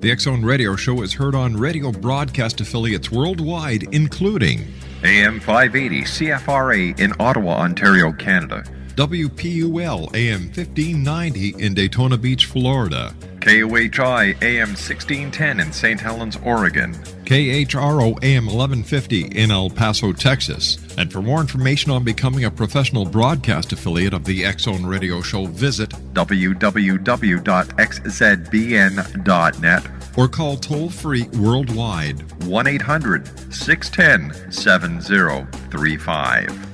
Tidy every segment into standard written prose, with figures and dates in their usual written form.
The X Zone Radio Show is heard on radio broadcast affiliates worldwide, including AM 580 CFRA in Ottawa, Ontario, Canada. WPUL AM 1590 in Daytona Beach, Florida. KOHI AM 1610 in St. Helens, Oregon. KHRO AM 1150 in El Paso, Texas. And for more information on becoming a professional broadcast affiliate of the X Zone Radio Show, visit www.xzbn.net or call toll-free worldwide 1-800-610-7035.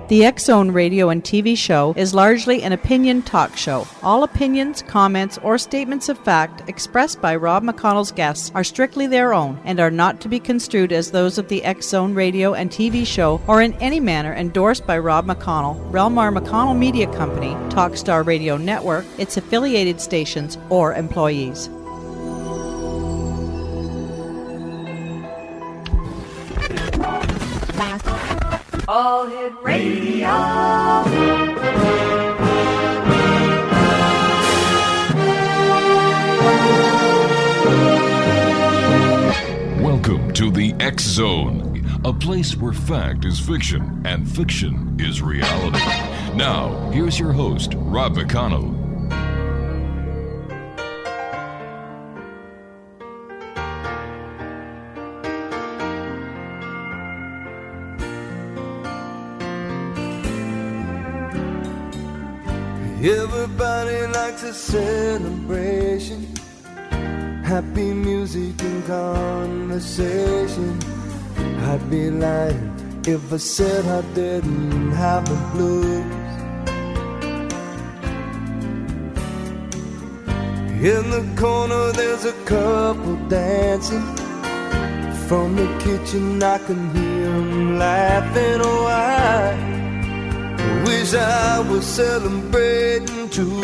The X Zone radio and TV show is largely an opinion talk show. All opinions, comments, or statements of fact expressed by Rob McConnell's guests are strictly their own and are not to be construed as those of the X Zone radio and TV show or in any manner endorsed by Rob McConnell, Relmar McConnell Media Company, Talkstar Radio Network, its affiliated stations, or employees. All Hit Radio. Welcome to the X Zone, a place where fact is fiction and fiction is reality. Now, here's your host, Rob McConnell. Everybody likes a celebration, happy music and conversation. I'd be lying if I said I didn't have the blues. In the corner there's a couple dancing. From the kitchen I can hear them laughing. Oh, I wish I was celebrating too.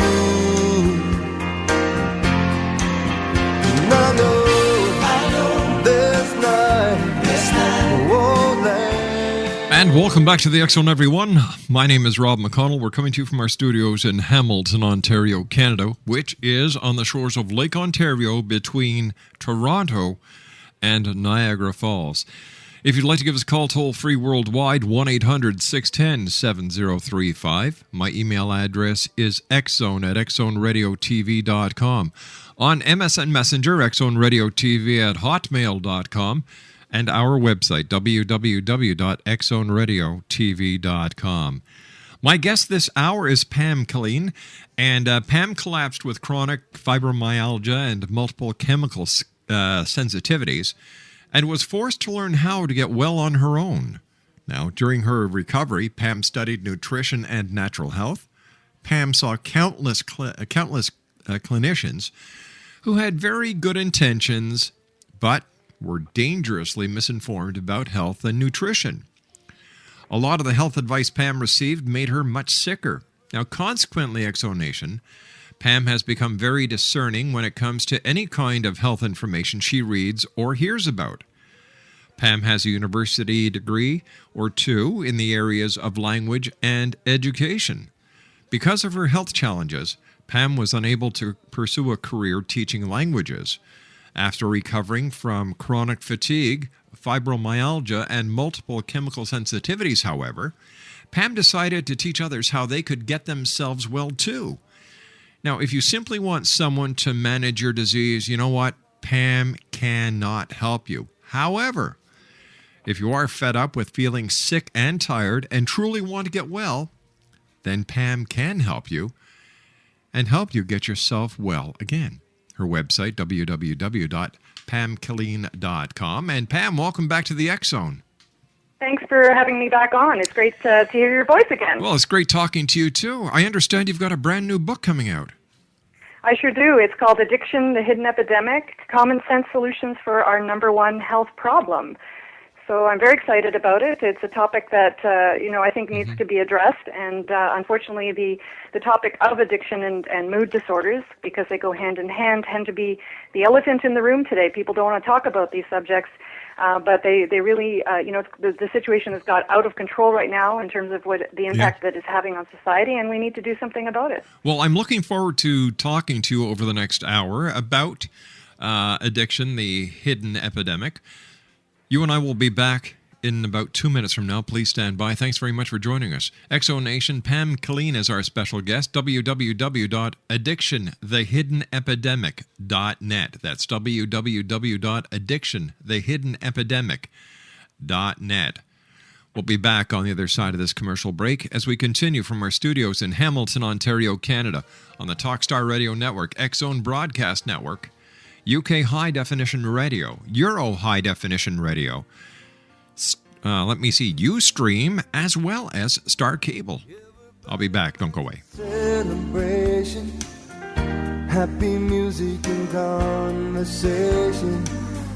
And I know this night won't last. And welcome back to the X Zone, everyone. My name is Rob McConnell. We're coming to you from our studios in Hamilton, Ontario, Canada, which is on the shores of Lake Ontario between Toronto and Niagara Falls. If you'd like to give us a call toll-free worldwide, 1-800-610-7035. My email address is xzone@xzoneradiotv.com. On MSN Messenger, xzoneradiotv@hotmail.com. And our website, www.xzoneradiotv.com. My guest this hour is Pam KILLEEN, and Pam collapsed with chronic fibromyalgia and multiple chemical sensitivities, and was forced to learn how to get well on her own. Now, during her recovery, Pam studied nutrition and natural health. Pam saw countless clinicians who had very good intentions, but were dangerously misinformed about health and nutrition. A lot of the health advice Pam received made her much sicker. Now, consequently, X Zone Nation, Pam has become very discerning when it comes to any kind of health information she reads or hears about. Pam has a university degree or two in the areas of language and education. Because of her health challenges, Pam was unable to pursue a career teaching languages. After recovering from chronic fatigue, fibromyalgia, and multiple chemical sensitivities, however, Pam decided to teach others how they could get themselves well too. Now, if you simply want someone to manage your disease, you know what? Pam cannot help you. However, if you are fed up with feeling sick and tired and truly want to get well, then Pam can help you and help you get yourself well again. Her website, www.pamkilleen.com. And Pam, welcome back to the X Zone. Thanks for having me back on. It's great to hear your voice again. Well, it's great talking to you, too. I understand you've got a brand new book coming out. I sure do. It's called Addiction, the Hidden Epidemic, Common Sense Solutions for Our Number One Health Problem. So I'm very excited about it. It's a topic that, I think needs to be addressed. And unfortunately, the topic of addiction and mood disorders, because they go hand in hand, tend to be the elephant in the room today. People don't want to talk about these subjects. But they really, the situation has got out of control right now in terms of what the impact that it's having on society, and we need to do something about it. Well, I'm looking forward to talking to you over the next hour about addiction, the hidden epidemic. You and I will be back in about 2 minutes from now. Please stand by. Thanks very much for joining us. Exo Nation, Pam KILLEEN is our special guest. www.addictionthehiddenepidemic.net. That's www.addictionthehiddenepidemic.net. We'll be back on the other side of this commercial break as we continue from our studios in Hamilton, Ontario, Canada, on the Talkstar Radio Network, X-Zone Broadcast Network, UK High Definition Radio, Euro High Definition Radio, Ustream, as well as Star Cable. I'll be back. Don't go away. Celebration, happy music and conversation.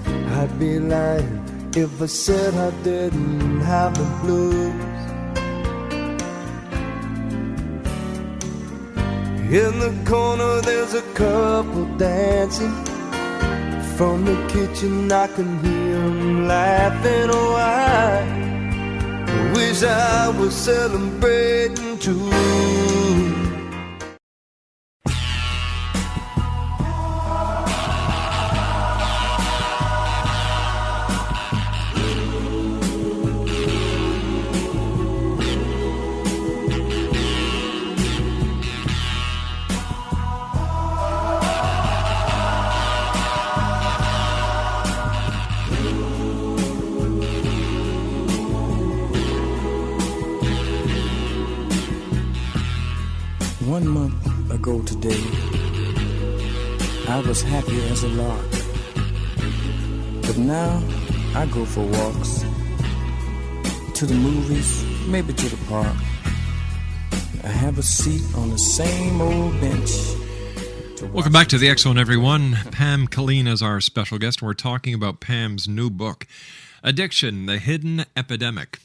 I'd be lying if I said I didn't have the blues. In the corner there's a couple dancing. From the kitchen I can hear them laughing. Oh, I wish I was celebrating too. One month ago today, I was happy as a lark. But now I go for walks, to the movies, maybe to the park. I have a seat on the same old bench. Welcome back to the X-Zone, everyone. Pam KILLEEN is our special guest, and we're talking about Pam's new book, Addiction, the Hidden Epidemic.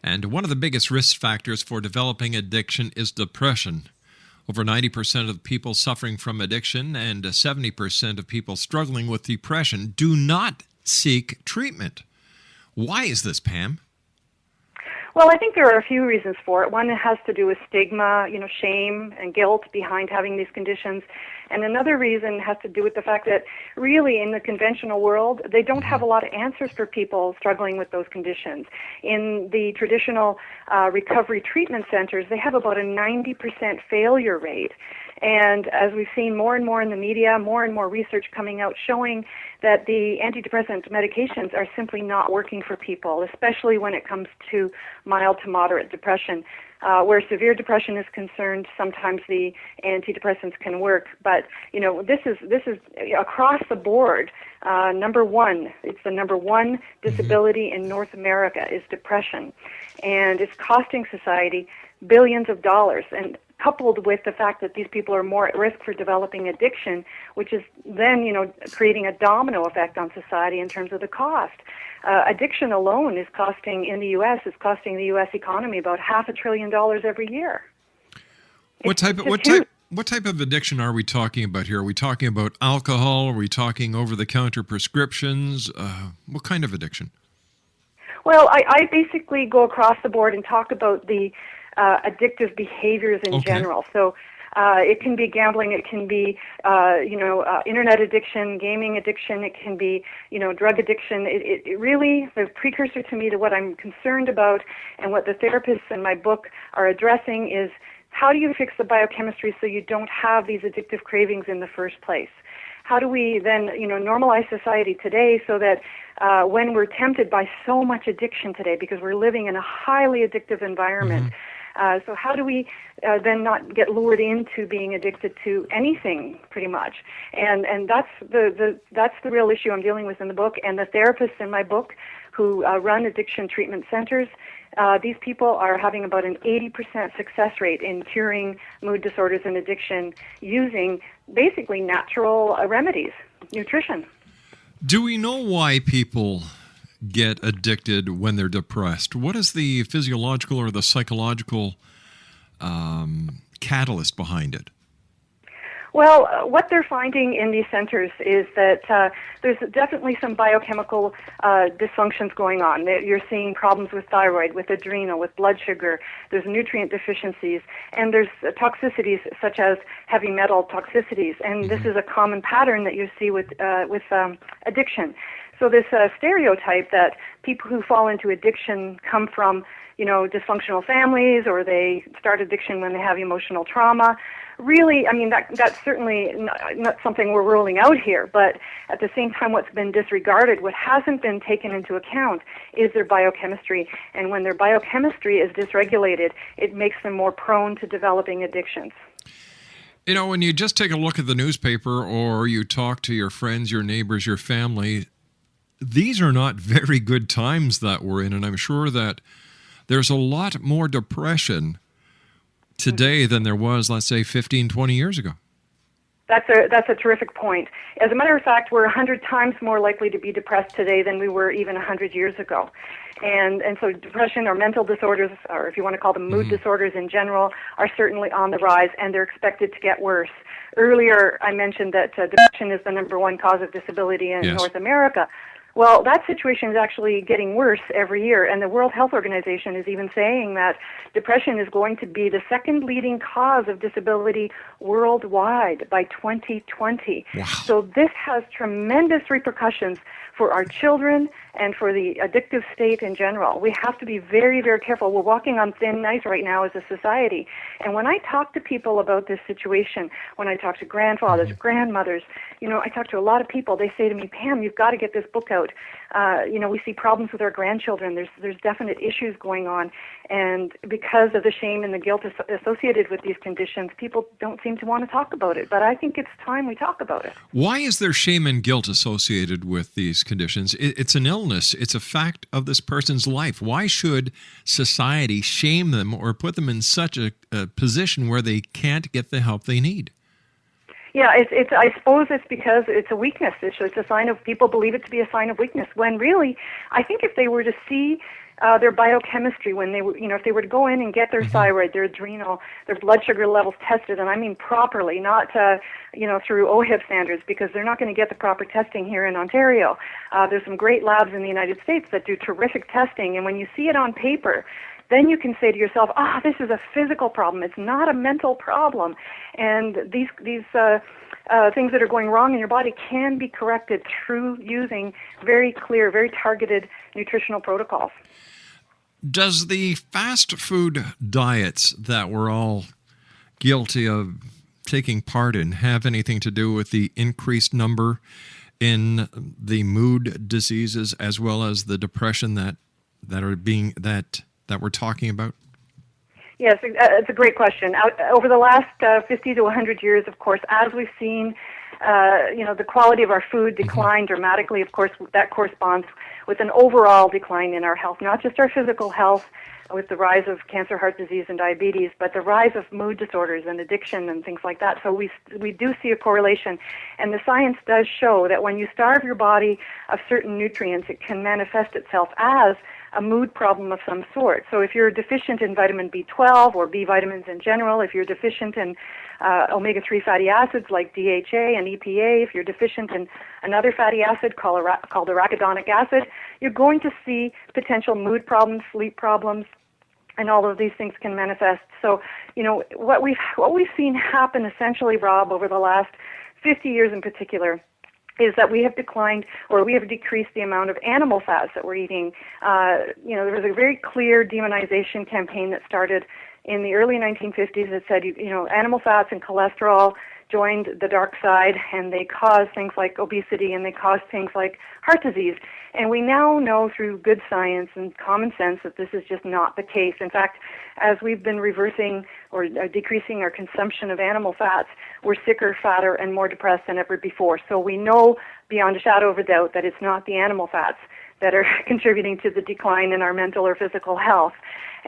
And one of the biggest risk factors for developing addiction is depression. Over 90% of people suffering from addiction and 70% of people struggling with depression do not seek treatment. Why is this, Pam? Well, I think there are a few reasons for it. One has to do with stigma, shame and guilt behind having these conditions. And another reason has to do with the fact that really in the conventional world, they don't have a lot of answers for people struggling with those conditions. In the traditional recovery treatment centers, they have about a 90% failure rate. And as we've seen more and more in the media, more and more research coming out showing that the antidepressant medications are simply not working for people, especially when it comes to mild to moderate depression. Where severe depression is concerned, sometimes the antidepressants can work. But, this is across the board. Number one, it's the number one disability in North America is depression. And it's costing society billions of dollars. And coupled with the fact that these people are more at risk for developing addiction, which is then, creating a domino effect on society in terms of the cost. Addiction alone is costing the U.S. economy about $500 billion every year. What type of addiction are we talking about here? Are we talking about alcohol? Are we talking over-the-counter prescriptions? What kind of addiction? Well, I basically go across the board and talk about the addictive behaviors in general. So it can be gambling, it can be internet addiction, gaming addiction, it can be drug addiction. It really, the precursor to me to what I'm concerned about and what the therapists in my book are addressing is how do you fix the biochemistry so you don't have these addictive cravings in the first place? How do we then, normalize society today so that when we're tempted by so much addiction today, because we're living in a highly addictive environment, so how do we then not get lured into being addicted to anything, pretty much? And that's the real issue I'm dealing with in the book. And the therapists in my book who run addiction treatment centers, these people are having about an 80% success rate in curing mood disorders and addiction using basically natural remedies, nutrition. Do we know why people get addicted when they're depressed? What is the physiological or the psychological catalyst behind it? Well, what they're finding in these centers is that there's definitely some biochemical dysfunctions going on. You're seeing problems with thyroid, with adrenal, with blood sugar. There's nutrient deficiencies, and there's toxicities such as heavy metal toxicities. And this is a common pattern that you see with addiction. So this stereotype that people who fall into addiction come from, dysfunctional families, or they start addiction when they have emotional trauma. Really, I mean, that's certainly not something we're ruling out here, but at the same time, what's been disregarded, what hasn't been taken into account, is their biochemistry. And when their biochemistry is dysregulated, it makes them more prone to developing addictions. When you just take a look at the newspaper or you talk to your friends, your neighbors, your family, these are not very good times that we're in, and I'm sure that there's a lot more depression today than there was, let's say, 15, 20 years ago. That's a terrific point. As a matter of fact, we're 100 times more likely to be depressed today than we were even 100 years ago. And so depression or mental disorders, or if you want to call them mood disorders in general, are certainly on the rise, and they're expected to get worse. Earlier, I mentioned that depression is the number one cause of disability in North America. Well, that situation is actually getting worse every year, and the World Health Organization is even saying that depression is going to be the second leading cause of disability worldwide by 2020. Wow. So this has tremendous repercussions for our children and for the addictive state in general. We have to be very, very careful. We're walking on thin ice right now as a society. And when I talk to people about this situation, when I talk to grandfathers, grandmothers, I talk to a lot of people, they say to me, Pam, you've got to get this book out. We see problems with our grandchildren. There's definite issues going on. And because of the shame and the guilt associated with these conditions, people don't seem to want to talk about it. But I think it's time we talk about it. Why is there shame and guilt associated with these conditions? It's an illness. It's a fact of this person's life. Why should society shame them or put them in such a position where they can't get the help they need? Yeah, I suppose it's because it's a weakness. It's a sign of, people believe it to be a sign of weakness, when really, I think if they were to see their biochemistry, when they were, if they were to go in and get their thyroid, their adrenal, their blood sugar levels tested, and I mean properly, not through OHIP standards, because they're not going to get the proper testing here in Ontario. There's some great labs in the United States that do terrific testing, and when you see it on paper, then you can say to yourself, this is a physical problem. It's not a mental problem. And these things that are going wrong in your body can be corrected through using very clear, very targeted nutritional protocols. Does the fast food diets that we're all guilty of taking part in have anything to do with the increased number in the mood diseases as well as the depression that we're talking about? Yes, it's a great question. Over the last 50 to 100 years, of course, as we've seen, the quality of our food decline dramatically, of course, that corresponds with an overall decline in our health, not just our physical health with the rise of cancer, heart disease, and diabetes, but the rise of mood disorders and addiction and things like that. So we do see a correlation. And the science does show that when you starve your body of certain nutrients, it can manifest itself as a mood problem of some sort. So if you're deficient in vitamin B12 or B vitamins in general, if you're deficient in omega-3 fatty acids like DHA and EPA, if you're deficient in another fatty acid called arachidonic acid, you're going to see potential mood problems, sleep problems, and all of these things can manifest. So, what we've seen happen essentially, Rob, over the last 50 years in particular, is that we have declined, or we have decreased the amount of animal fats that we're eating. There was a very clear demonization campaign that started in the early 1950s that said, animal fats and cholesterol joined the dark side, and they cause things like obesity, and they cause things like heart disease. And we now know through good science and common sense that this is just not the case. In fact, as we've been reversing or decreasing our consumption of animal fats, we're sicker, fatter, and more depressed than ever before. So we know beyond a shadow of a doubt that it's not the animal fats that are contributing to the decline in our mental or physical health.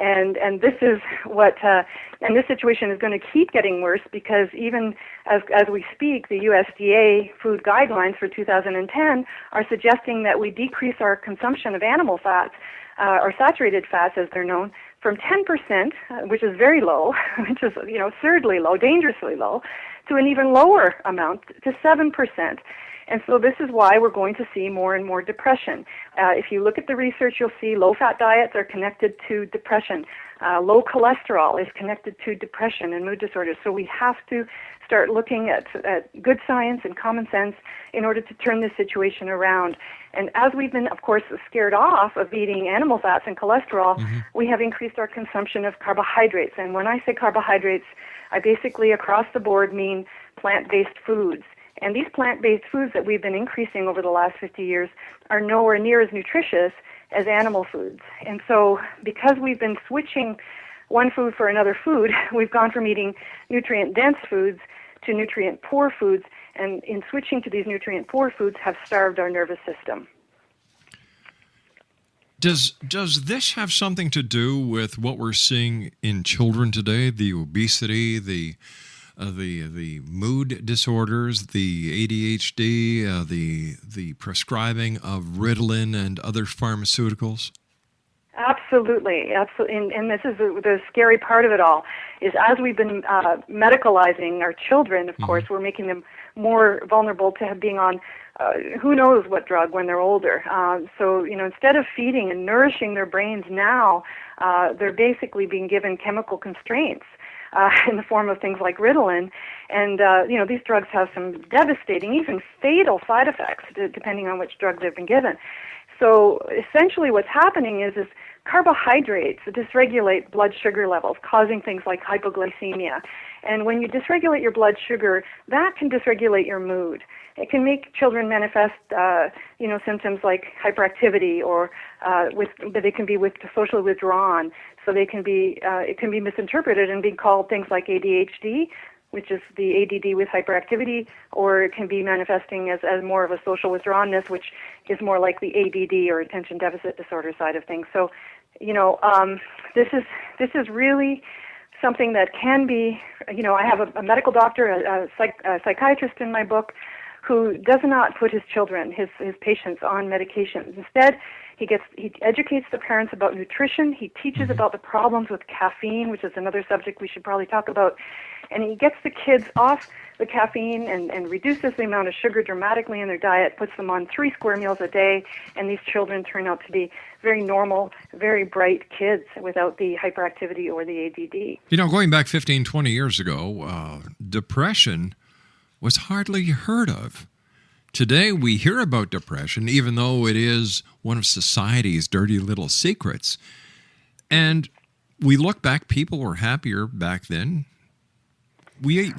And this is what, and this situation is going to keep getting worse, because even as we speak, the USDA food guidelines for 2010 are suggesting that we decrease our consumption of animal fats or saturated fats as they're known, from 10%, which is very low, which is, absurdly low, dangerously low, to an even lower amount, to 7%. And so this is why we're going to see more and more depression. If you look at the research, you'll see low-fat diets are connected to depression. Low cholesterol is connected to depression and mood disorders. So we have to start looking at good science and common sense in order to turn this situation around. And as we've been, of course, scared off of eating animal fats and cholesterol, we have increased our consumption of carbohydrates. And when I say carbohydrates, I basically across the board mean plant-based foods. And these plant-based foods that we've been increasing over the last 50 years are nowhere near as nutritious as animal foods. And so because we've been switching one food for another food, we've gone from eating nutrient-dense foods to nutrient-poor foods, and in switching to these nutrient-poor foods have starved our nervous system. Does this have something to do with what we're seeing in children today, the obesity, the mood disorders, the ADHD, the prescribing of Ritalin and other pharmaceuticals? Absolutely. And this is the scary part of it all, is as we've been medicalizing our children, of course, we're making them more vulnerable to being on who knows what drug when they're older. So, instead of feeding and nourishing their brains now, they're basically being given chemical constraints in the form of things like Ritalin. And, these drugs have some devastating, even fatal side effects, depending on which drug they've been given. So essentially what's happening is carbohydrates dysregulate blood sugar levels, causing things like hypoglycemia. And when you dysregulate your blood sugar, that can dysregulate your mood. It can make children manifest, symptoms like hyperactivity, or but they can be socially withdrawn. So they can be, it can be misinterpreted and be called things like ADHD, which is the ADD with hyperactivity, or it can be manifesting as more of a social withdrawnness, which is more like the ADD or attention deficit disorder side of things. So, this is really something that can be, I have a medical doctor, a psychiatrist in my book, who does not put his children, his patients, on medications. Instead, he educates the parents about nutrition. He teaches about the problems with caffeine, which is another subject we should probably talk about. And he gets the kids off the caffeine and reduces the amount of sugar dramatically in their diet, puts them on 3 square meals a day, and these children turn out to be very normal, very bright kids without the hyperactivity or the ADD. Going back 15, 20 years ago, depression was hardly heard of. Today, we hear about depression, even though it is one of society's dirty little secrets. And we look back, people were happier back then. It's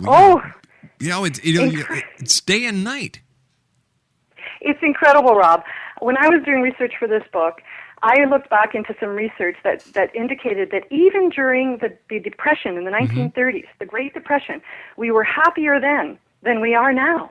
day and night. It's incredible, Rob. When I was doing research for this book, I looked back into some research that indicated that even during the Depression in the 1930s, the Great Depression, we were happier then than we are now.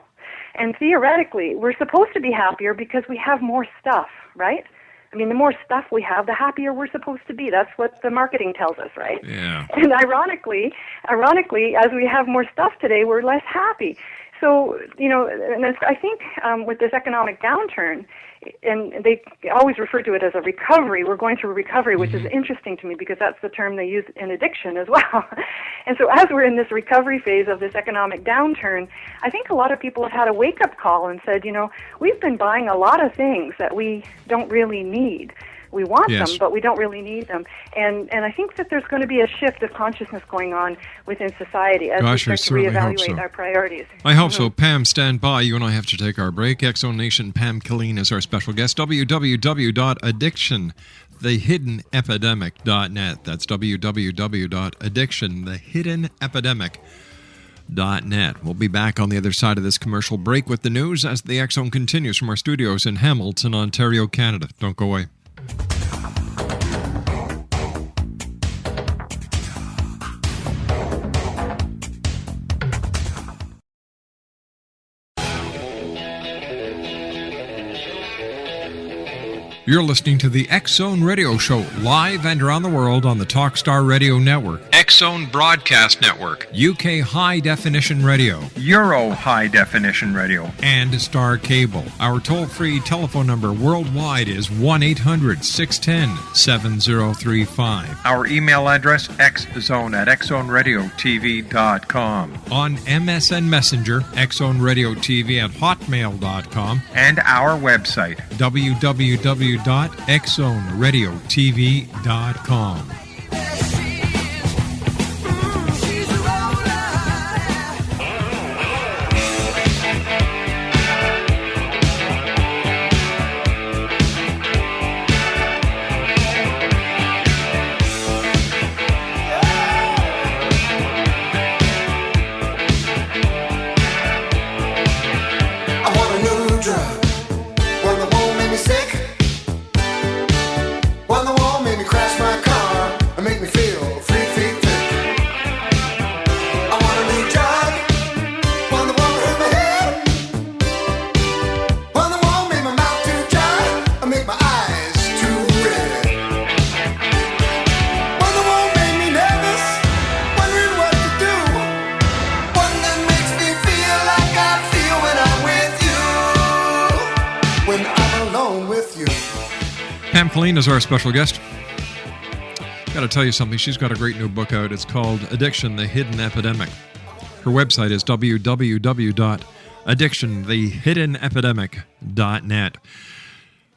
And theoretically, we're supposed to be happier because we have more stuff, right? I mean, the more stuff we have, the happier we're supposed to be. That's what the marketing tells us, right? Yeah. And ironically, as we have more stuff today, we're less happy. So, and I think with this economic downturn, and they always refer to it as a recovery, we're going through a recovery, which is interesting to me because that's the term they use in addiction as well. And so as we're in this recovery phase of this economic downturn, I think a lot of people have had a wake-up call and said, we've been buying a lot of things that we don't really need. We want them, but we don't really need them. And I think that there's going to be a shift of consciousness going on within society as we start to reevaluate our priorities. I hope so. Pam, stand by. You and I have to take our break. X-Zone Nation, Pam KILLEEN is our special guest. www.addictionthehiddenepidemic.net. That's www.addictionthehiddenepidemic.net. We'll be back on the other side of this commercial break with the news as the X-Zone continues from our studios in Hamilton, Ontario, Canada. Don't go away. You're listening to the X-Zone Radio Show, live and around the world on the Talkstar Radio Network. X-Zone Broadcast Network, UK High Definition Radio, Euro High Definition Radio, and Star Cable. Our toll-free telephone number worldwide is 1-800-610-7035. Our email address, xzone@xzoneradiotv.com. On MSN Messenger, xzoneradiotv@hotmail.com. And our website, www.xzoneradiotv.com. KILLEEN is our special guest. Got to tell you something. She's got a great new book out. It's called Addiction, the Hidden Epidemic. Her website is www.addictionthehiddenepidemic.net.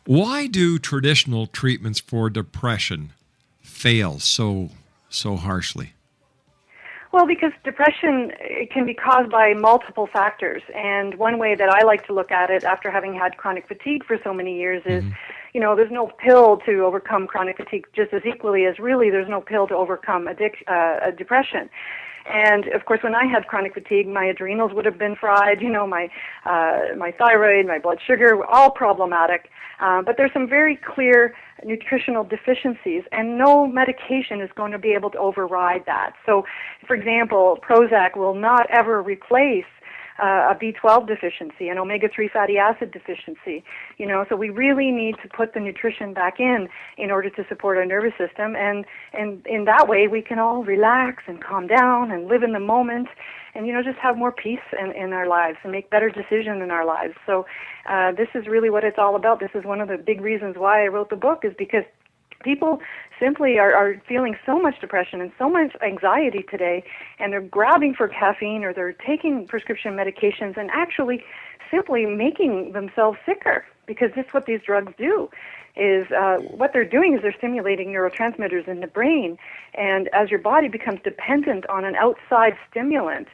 Why do traditional treatments for depression fail so harshly? Well, because depression can be caused by multiple factors. And one way that I like to look at it after having had chronic fatigue for so many years is, there's no pill to overcome chronic fatigue just as equally as really there's no pill to overcome depression. And of course, when I had chronic fatigue, my adrenals would have been fried, my thyroid, my blood sugar, all problematic. But there's some very clear nutritional deficiencies, and no medication is going to be able to override that. So, for example, Prozac will not ever replace a B12 deficiency, an omega-3 fatty acid deficiency. So we really need to put the nutrition back in order to support our nervous system, and in that way we can all relax and calm down and live in the moment, and just have more peace in our lives and make better decisions in our lives. So this is really what it's all about. This is one of the big reasons why I wrote the book, is because people simply are feeling so much depression and so much anxiety today, and they're grabbing for caffeine or they're taking prescription medications and actually simply making themselves sicker, because that's what these drugs do. Is what they're doing is they're stimulating neurotransmitters in the brain, and as your body becomes dependent on an outside stimulant,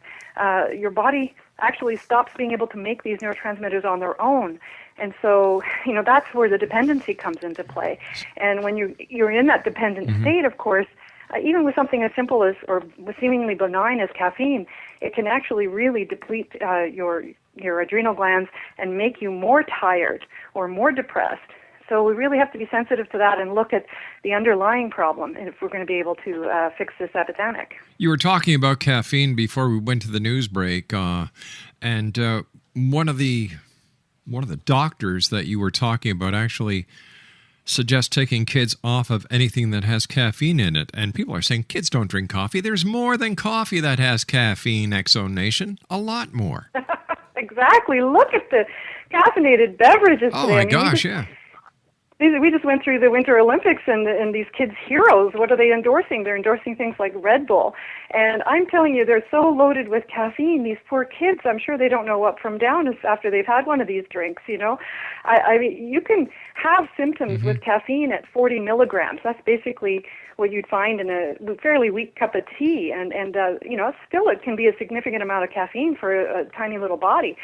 your body actually stops being able to make these neurotransmitters on their own. And so, that's where the dependency comes into play. And when you're in that dependent state, of course, even with something as simple as, or seemingly benign as caffeine, it can actually really deplete your adrenal glands and make you more tired or more depressed. So we really have to be sensitive to that and look at the underlying problem if we're going to be able to fix this epidemic. You were talking about caffeine before we went to the news break, and one of the doctors that you were talking about actually suggests taking kids off of anything that has caffeine in it. And people are saying kids don't drink coffee. There's more than coffee that has caffeine, X-Zone Nation. A lot more. Exactly. Look at the caffeinated beverages today. Oh, my gosh, yeah. We just went through the Winter Olympics, and these kids' heroes, what are they endorsing? They're endorsing things like Red Bull. And I'm telling you, they're so loaded with caffeine, these poor kids, I'm sure they don't know up from down after they've had one of these drinks, I mean, you can have symptoms with caffeine at 40 milligrams. That's basically what you'd find in a fairly weak cup of tea. And still it can be a significant amount of caffeine for a tiny little body.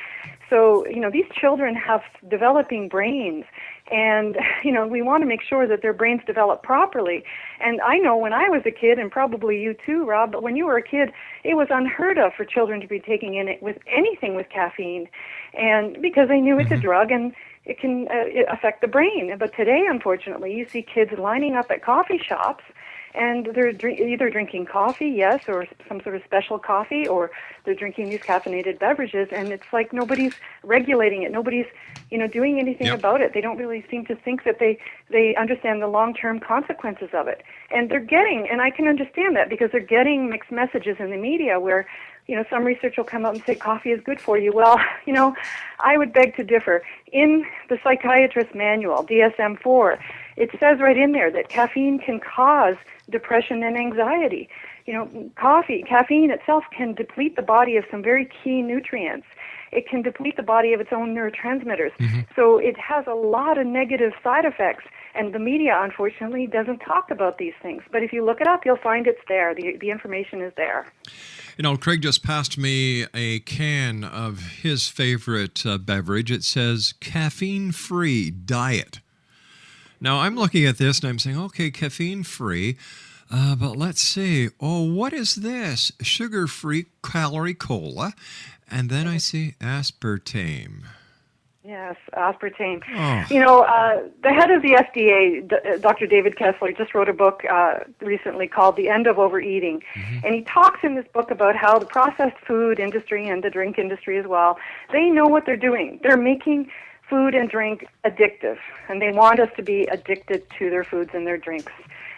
So, these children have developing brains. And, we want to make sure that their brains develop properly. And I know when I was a kid, and probably you too, Rob, but when you were a kid, it was unheard of for children to be taking in it with anything with caffeine. And because they knew it's a drug and it can affect the brain. But today, unfortunately, you see kids lining up at coffee shops and they're either drinking coffee, yes, or some sort of special coffee, or they're drinking these caffeinated beverages, and it's like nobody's regulating it. Nobody's, doing anything about it. They don't really seem to think that they understand the long-term consequences of it. And they're getting, and I can understand that because they're getting mixed messages in the media where, some research will come out and say coffee is good for you. Well, I would beg to differ. In the psychiatrist manual, DSM-4, it says right in there that caffeine can cause depression and anxiety. Caffeine itself can deplete the body of some very key nutrients. It can deplete the body of its own neurotransmitters. So it has a lot of negative side effects, and the media, unfortunately, doesn't talk about these things. But if you look it up, you'll find it's there. The information is there. Craig just passed me a can of his favorite beverage. It says caffeine-free diet. Now, I'm looking at this and I'm saying, okay, caffeine-free, but let's see. Oh, what is this? Sugar-free calorie cola. And then I see aspartame. Yes, aspartame. Oh. The head of the FDA, Dr. David Kessler, just wrote a book recently called The End of Overeating. And he talks in this book about how the processed food industry and the drink industry as well, they know what they're doing. They're making food and drink addictive, and they want us to be addicted to their foods and their drinks.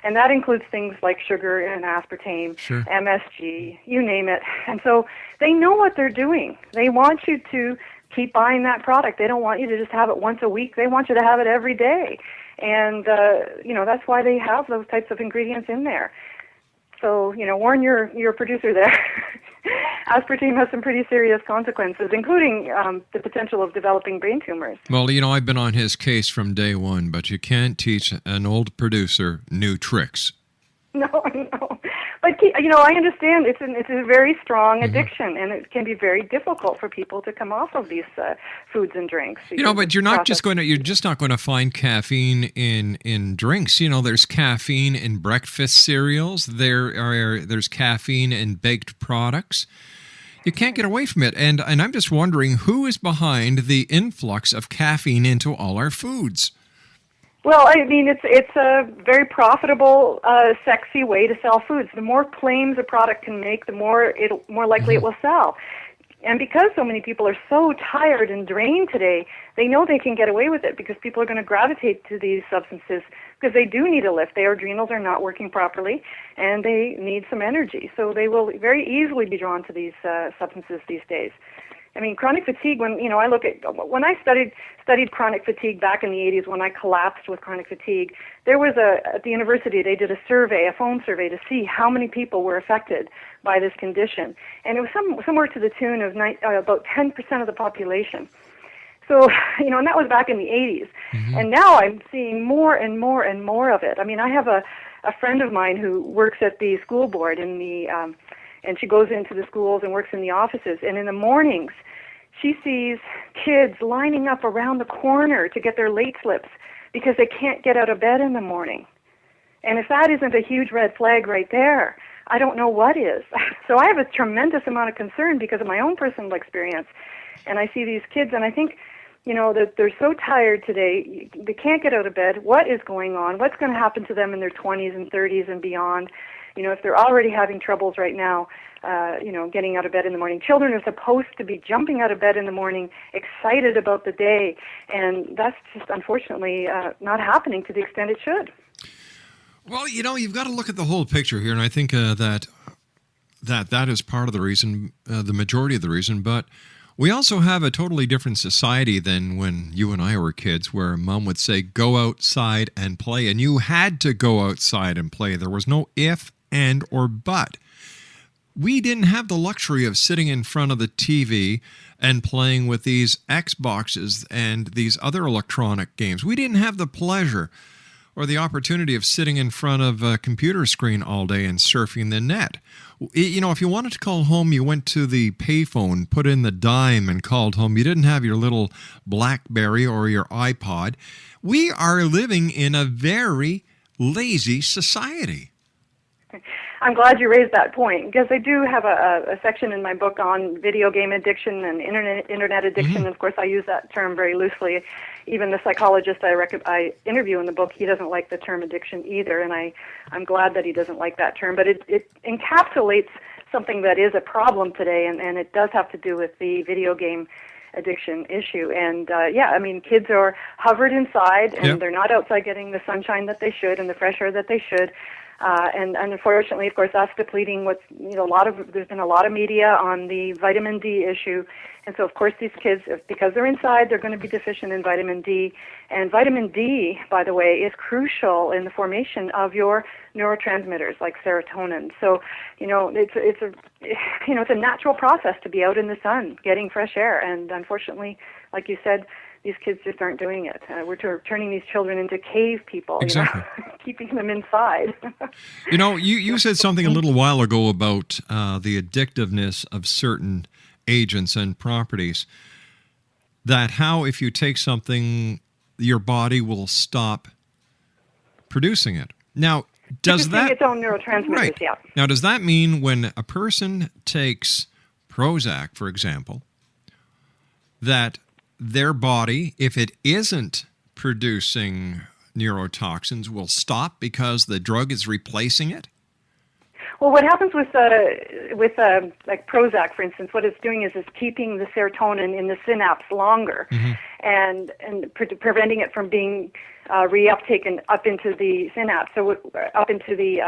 And that includes things like sugar and aspartame, MSG, you name it. And so they know what they're doing. They want you to keep buying that product. They don't want you to just have it once a week. They want you to have it every day. And, that's why they have those types of ingredients in there. So, warn your producer there. Aspartame has some pretty serious consequences, including the potential of developing brain tumors. Well, I've been on his case from day one, but you can't teach an old producer new tricks. No. But, I understand it's a very strong addiction, and it can be very difficult for people to come off of these foods and drinks. But you're not just not going to find caffeine in drinks. There's caffeine in breakfast cereals. There's caffeine in baked products. You can't get away from it. And I'm just wondering who is behind the influx of caffeine into all our foods. Well, it's a very profitable, sexy way to sell foods. The more claims a product can make, the more likely it will sell. And because so many people are so tired and drained today, they know they can get away with it because people are going to gravitate to these substances because they do need a lift. Their adrenals are not working properly, and they need some energy. So they will very easily be drawn to these substances these days. Chronic fatigue, when I studied chronic fatigue back in the 80s when I collapsed with chronic fatigue, there was at the university, they did a phone survey to see how many people were affected by this condition. And it was somewhere to the tune of about 10% of the population. So, and that was back in the 80s. And now I'm seeing more and more and more of it. I have a friend of mine who works at the school board and she goes into the schools and works in the offices. And in the mornings, she sees kids lining up around the corner to get their late slips because they can't get out of bed in the morning. And if that isn't a huge red flag right there, I don't know what is. So I have a tremendous amount of concern because of my own personal experience. And I see these kids, and I think, that they're so tired today, they can't get out of bed. What is going on? What's going to happen to them in their 20s and 30s and beyond? If they're already having troubles right now, getting out of bed in the morning. Children are supposed to be jumping out of bed in the morning, excited about the day, and that's just unfortunately not happening to the extent it should. Well, you've got to look at the whole picture here, and I think that is part of the reason, the majority of the reason, but we also have a totally different society than when you and I were kids, where Mom would say, go outside and play, and you had to go outside and play. There was no if, and, or but. We didn't have the luxury of sitting in front of the TV and playing with these Xboxes and these other electronic games. We didn't have the pleasure or the opportunity of sitting in front of a computer screen all day and surfing the net. If you wanted to call home, you went to the payphone, put in the dime, and called home. You didn't have your little BlackBerry or your iPod. We are living in a very lazy society. I'm glad you raised that point, because I do have a section in my book on video game addiction and internet addiction. Of course, I use that term very loosely. Even the psychologist I interview in the book, he doesn't like the term addiction either, and I'm glad that he doesn't like that term. But it encapsulates something that is a problem today, and it does have to do with the video game addiction issue. And kids are hovered inside, and they're not outside getting the sunshine that they should and the fresh air that they should. And unfortunately, of course, that's depleting what's, there's been a lot of media on the vitamin D issue. And so, of course, these kids, because they're inside, they're going to be deficient in vitamin D. And vitamin D, by the way, is crucial in the formation of your neurotransmitters like serotonin. So, it's a natural process to be out in the sun, getting fresh air. And unfortunately, like you said, these kids just aren't doing it. We're turning these children into cave people, exactly. Keeping them inside. You said something a little while ago about the addictiveness of certain agents and properties, that how if you take something, your body will stop producing it. Now, does that... its own neurotransmitters, right. Yeah. Now, does that mean when a person takes Prozac, for example, that their body, if it isn't producing neurotoxins, will stop because the drug is replacing it? Well, what happens with like Prozac, for instance, what it's doing is keeping the serotonin in the synapse longer, and preventing it from being reuptaken up into the synapse, so up into the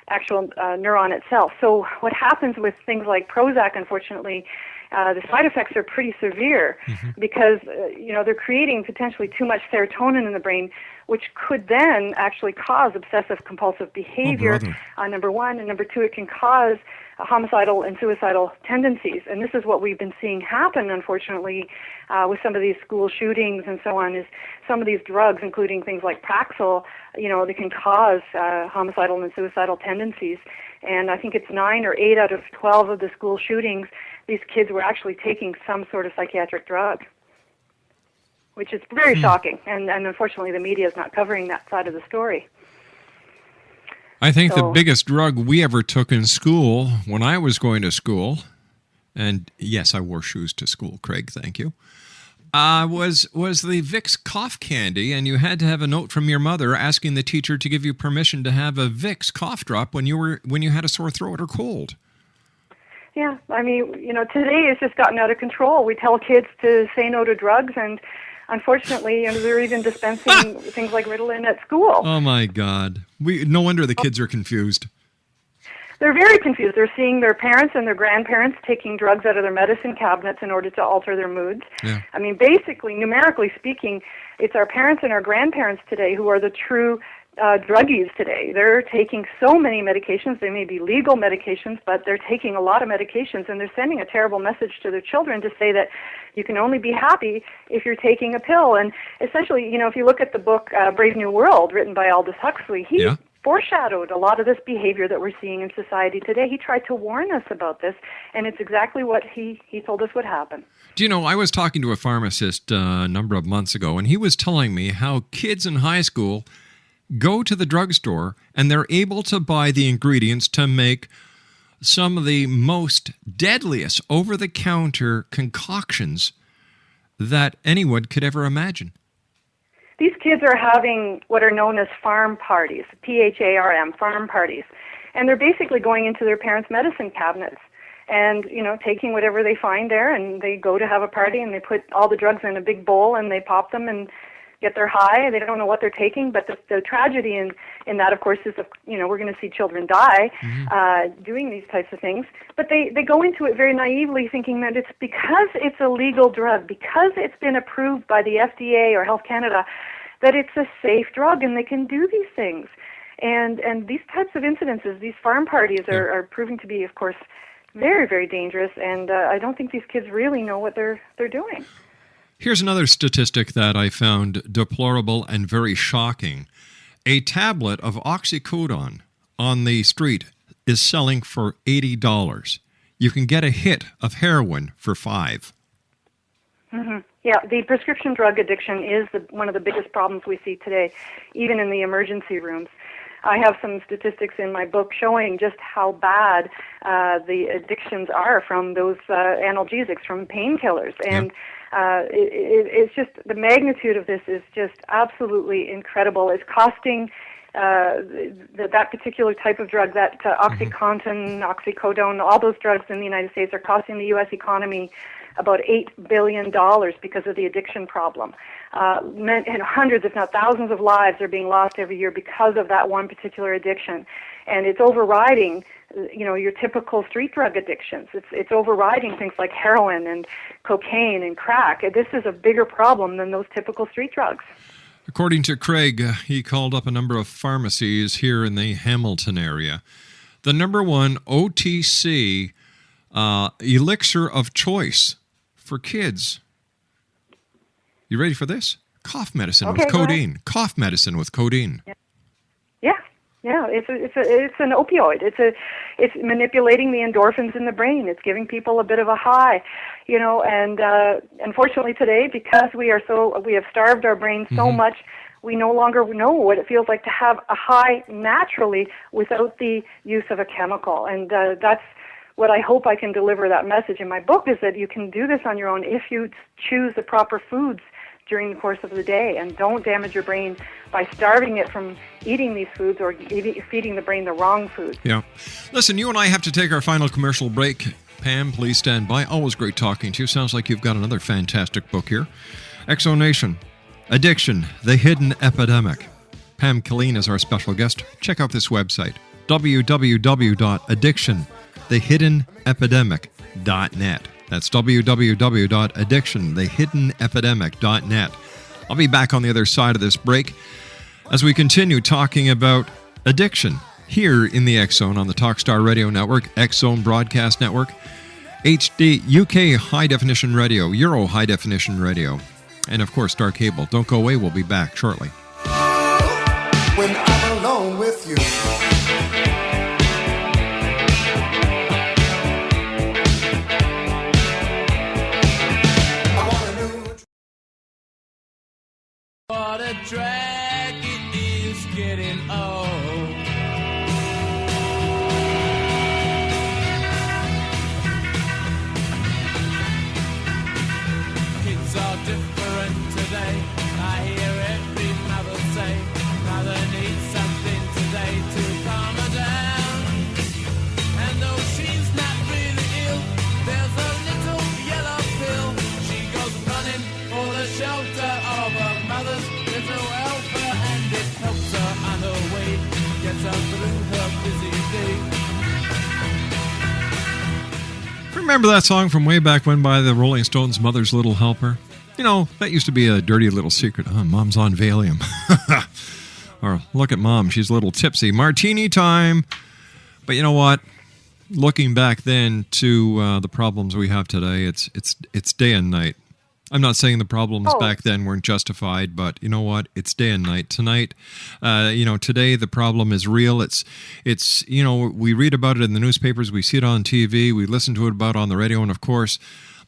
actual neuron itself. So what happens with things like Prozac, unfortunately, the side effects are pretty severe because they're creating potentially too much serotonin in the brain, which could then actually cause obsessive compulsive behavior, number one, and number two, it can cause homicidal and suicidal tendencies. And this is what we've been seeing happen, unfortunately, with some of these school shootings and so on, is some of these drugs, including things like Paxil, they can cause homicidal and suicidal tendencies. And I think it's 9 or 8 out of 12 of the school shootings, these kids were actually taking some sort of psychiatric drug, which is very shocking. And unfortunately, the media is not covering that side of the story. I think the biggest drug we ever took in school when I was going to school, and yes, I wore shoes to school, Craig, thank you, was the Vicks cough candy, and you had to have a note from your mother asking the teacher to give you permission to have a Vicks cough drop when you had a sore throat or cold. Yeah, I mean, today it's just gotten out of control. We tell kids to say no to drugs, and unfortunately, they're even dispensing things like Ritalin at school. Oh my God! No wonder the kids are confused. They're very confused. They're seeing their parents and their grandparents taking drugs out of their medicine cabinets in order to alter their moods. Yeah. I mean, basically, numerically speaking, it's our parents and our grandparents today who are the true druggies today. They're taking so many medications. They may be legal medications, but they're taking a lot of medications, and they're sending a terrible message to their children to say that you can only be happy if you're taking a pill. And essentially, if you look at the book Brave New World, written by Aldous Huxley, he foreshadowed a lot of this behavior that we're seeing in society today. He tried to warn us about this, and it's exactly what he told us would happen. Do you know, I was talking to a pharmacist a number of months ago, and he was telling me how kids in high school go to the drugstore and they're able to buy the ingredients to make some of the most deadliest over-the-counter concoctions that anyone could ever imagine. These kids are having what are known as farm parties, PHARM, farm parties. And they're basically going into their parents' medicine cabinets and, taking whatever they find there, and they go to have a party and they put all the drugs in a big bowl and they pop them and get their high. They don't know what they're taking, but the tragedy in that, of course, is, we're going to see children die doing these types of things. But they go into it very naively thinking that it's because it's a legal drug, because it's been approved by the FDA or Health Canada, that it's a safe drug and they can do these things. And these types of incidences, these farm parties are proving to be, of course, very, very dangerous. And I don't think these kids really know what they're doing. Here's another statistic that I found deplorable and very shocking. A tablet of oxycodone on the street is selling for $80. You can get a hit of heroin for $5. Mm-hmm. Yeah, the prescription drug addiction is one of the biggest problems we see today, even in the emergency rooms. I have some statistics in my book showing just how bad the addictions are from those analgesics, from painkillers. And it's just, the magnitude of this is just absolutely incredible. It's costing that particular type of drug, that OxyContin, oxycodone, all those drugs in the United States are costing the U.S. economy about $8 billion because of the addiction problem. And hundreds, if not thousands, of lives are being lost every year because of that one particular addiction. And it's overriding, your typical street drug addictions. It's overriding things like heroin and cocaine and crack. This is a bigger problem than those typical street drugs. According to Craig, he called up a number of pharmacies here in the Hamilton area. The number one OTC elixir of choice for kids. You ready for this? Cough medicine with codeine. Cough medicine with codeine. Yeah. It's an opioid. It's manipulating the endorphins in the brain. It's giving people a bit of a high, And unfortunately today, because we have starved our brains so much, we no longer know what it feels like to have a high naturally without the use of a chemical. And that's what I hope I can deliver, that message in my book, is that you can do this on your own if you choose the proper foods during the course of the day, and don't damage your brain by starving it from eating these foods or feeding the brain the wrong foods. Yeah. Listen, you and I have to take our final commercial break. Pam, please stand by. Always great talking to you. Sounds like you've got another fantastic book here. Exo Nation, Addiction, The Hidden Epidemic. Pam KILLEEN is our special guest. Check out this website, www.addictionthehiddenepidemic.net. That's www.addictionthehiddenepidemic.net. I'll be back on the other side of this break as we continue talking about addiction here in the X Zone on the Talkstar Radio Network, X Zone Broadcast Network, HD, UK High Definition Radio, Euro High Definition Radio, and of course Star Cable. Don't go away, we'll be back shortly. When I'm alone with you, what a drag it is getting old. Kids are different today. I hear every mother say, mother needs something today to calm her down. And though she's not really ill, there's a little yellow pill. She goes running for the shelter of her mother's little helper, and it helps her on her way, gets her through her busy day. Remember that song from way back when by the Rolling Stones, Mother's Little Helper? That used to be a dirty little secret. Oh, Mom's on Valium. Or look at Mom, she's a little tipsy. Martini time. But you know what? Looking back then to the problems we have today, it's day and night. I'm not saying the problems back then weren't justified, but you know what? It's day and night. Tonight, today the problem is real. It's we read about it in the newspapers, we see it on TV, we listen to it about on the radio, and of course,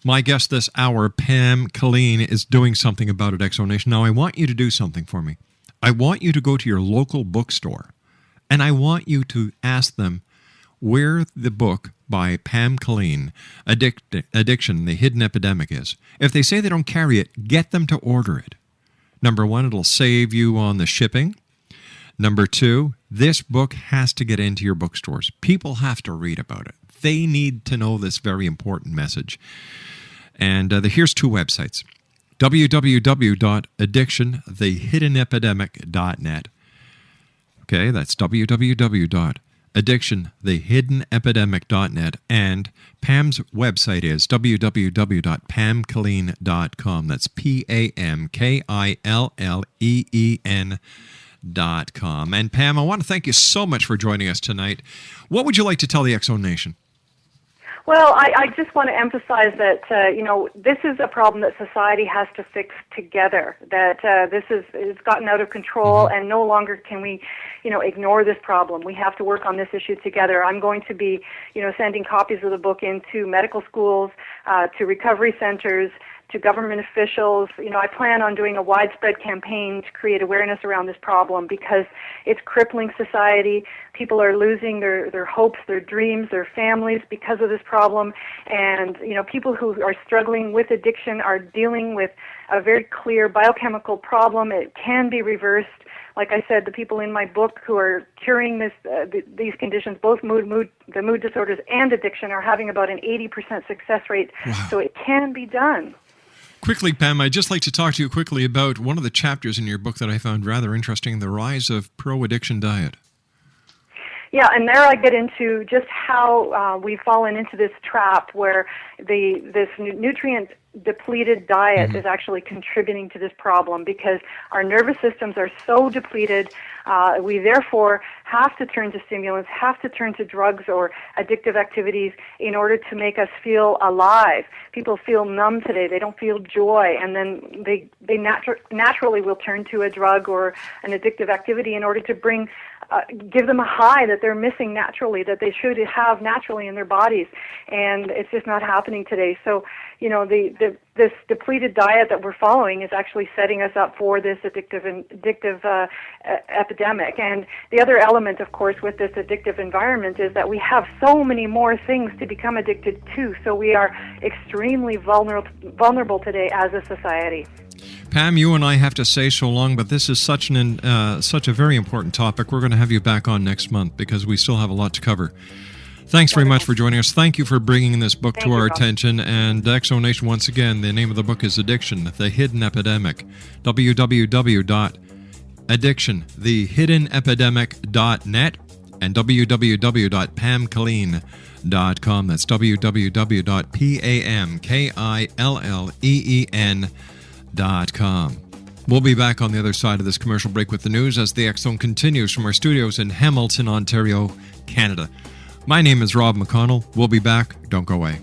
my guest this hour, Pam KILLEEN, is doing something about it, Exo Nation. Now, I want you to do something for me. I want you to go to your local bookstore, and I want you to ask them where the book by Pam KILLEEN, Addiction, The Hidden Epidemic, is. If they say they don't carry it, get them to order it. Number one, it'll save you on the shipping. Number two, this book has to get into your bookstores. People have to read about it. They need to know this very important message. And here's two websites, www.addictionthehiddenepidemic.net. Okay, that's www.addictionthehiddenepidemic.net, and Pam's website is www.pamkilleen.com. That's PAMKILLEEN.com. And Pam, I want to thank you so much for joining us tonight. What would you like to tell the Exo Nation? Well, I just want to emphasize that, this is a problem that society has to fix together, that it's gotten out of control, and no longer can we, ignore this problem. We have to work on this issue together. I'm going to be, sending copies of the book into medical schools, to recovery centers, to government officials. I plan on doing a widespread campaign to create awareness around this problem because it's crippling society. People are losing their hopes, their dreams, their families because of this problem. And, people who are struggling with addiction are dealing with a very clear biochemical problem. It can be reversed. Like I said, the people in my book who are curing these conditions, both the mood disorders and addiction, are having about an 80% success rate. Wow. So it can be done. Quickly, Pam, I'd just like to talk to you quickly about one of the chapters in your book that I found rather interesting, the rise of pro-addiction diet. Yeah, and there I get into just how we've fallen into this trap where this nutrient-depleted diet is actually contributing to this problem because our nervous systems are so depleted. We therefore have to turn to stimulants, have to turn to drugs or addictive activities in order to make us feel alive. People feel numb today. They don't feel joy, and then they naturally will turn to a drug or an addictive activity in order to give them a high that they're missing naturally, that they should have naturally in their bodies, and it's just not happening today. So, this depleted diet that we're following is actually setting us up for this addictive epidemic. And the other element, of course, with this addictive environment is that we have so many more things to become addicted to. So we are extremely vulnerable today as a society. Pam, you and I have to say so long, but this is such a very important topic. We're going to have you back on next month because we still have a lot to cover. Thanks very much for joining us. Thank you for bringing this book to our attention. And Exo Nation, once again, the name of the book is Addiction, The Hidden Epidemic. www.addictionthehiddenepidemic.net and www.pamkilleen.com. That's www.pamkilleen.com. We'll be back on the other side of this commercial break with the news as the X-Zone continues from our studios in Hamilton, Ontario, Canada. My name is Rob McConnell. We'll be back. Don't go away.